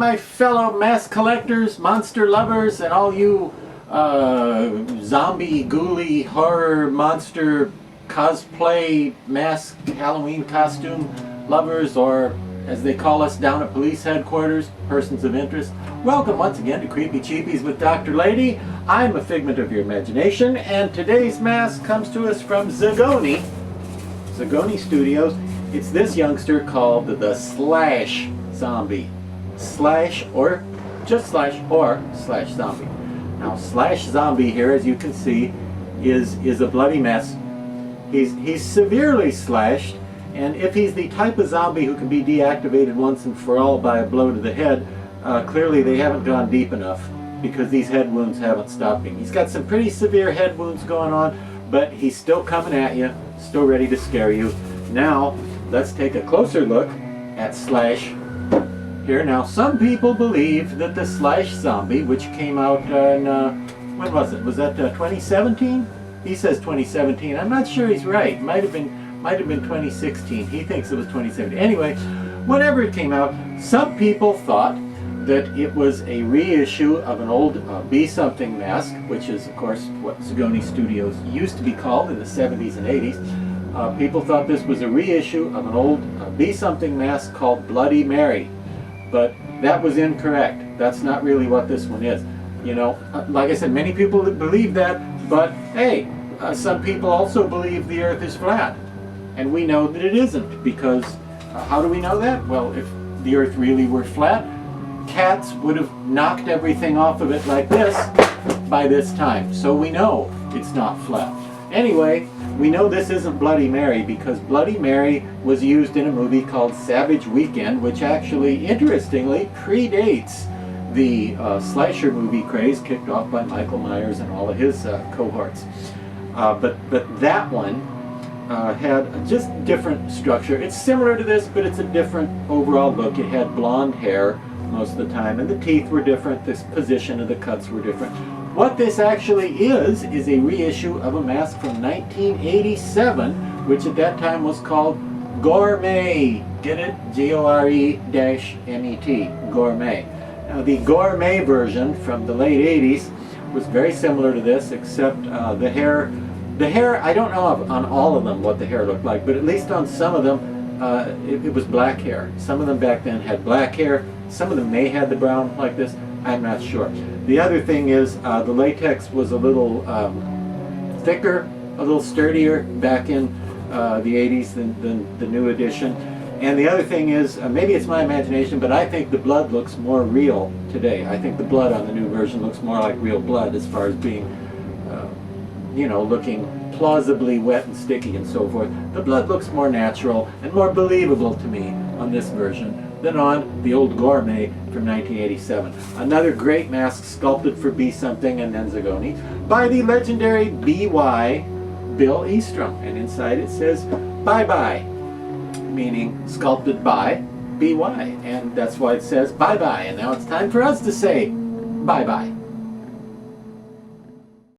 my fellow mask collectors, monster lovers, and all you zombie, ghouly, horror, monster, cosplay, mask, Halloween costume lovers, or as they call us down at police headquarters, persons of interest. Welcome once again to Creepy Cheapies with Dr. Lady. I'm a figment of your imagination, and today's mask comes to us from Zagoni Studios. It's this youngster called the Slash Zombie. Slash or just slash or slash zombie. Now Slash Zombie here, as you can see, is a bloody mess. He's severely slashed, and if he's the type of zombie who can be deactivated once and for all by a blow to the head, clearly they haven't gone deep enough, because these head wounds haven't stopped him. He's got some pretty severe head wounds going on, but he's still coming at you, still ready to scare you. Now, let's take a closer look at Slash here. Now, some people believe that the Slash Zombie, which came out in, when was it? Was that 2017? He says 2017. I'm not sure he's right. Might have been 2016. He thinks it was 2017. Anyway, whenever it came out, some people thought that it was a reissue of an old Be-Something mask, which is, of course, what Zagoni Studios used to be called in the 70s and 80s. People thought this was a reissue of an old Be-Something mask called Bloody Mary. But that was incorrect. That's not really what this one is. You know, like I said, many people believe that, but hey, some people also believe the Earth is flat. And we know that it isn't, because how do we know that? Well, if the Earth really were flat, cats would have knocked everything off of it like this by this time. So we know it's not flat. Anyway, we know this isn't Bloody Mary because Bloody Mary was used in a movie called Savage Weekend, which actually, interestingly, predates the slasher movie craze kicked off by Michael Myers and all of his cohorts. But that one had just different structure. It's similar to this, but it's a different overall look. It had blonde hair most of the time, and the teeth were different. The position of the cuts were different. What this actually is a reissue of a mask from 1987, which at that time was called Gore-met. Get it? G-O-R-E-M-E-T. Gore-met. Now, the Gore-met version from the late 80s was very similar to this, except the hair, I don't know on all of them what the hair looked like, but at least on some of them, it was black hair. Some of them back then had black hair. Some of them may have the brown like this. I'm not sure. The other thing is the latex was a little thicker, a little sturdier back in the 80s than the new edition. And the other thing is, maybe it's my imagination, but I think the blood looks more real today. I think the blood on the new version looks more like real blood as far as being, you know, looking plausibly wet and sticky and so forth. The blood looks more natural and more believable to me on this version than on the old Gore-met from 1987. Another great mask sculpted for Be-Something and then Zagoni by the legendary B.Y. Bill Eastrom. And inside it says, bye-bye, meaning sculpted by B.Y. And that's why it says bye-bye. And now it's time for us to say bye-bye.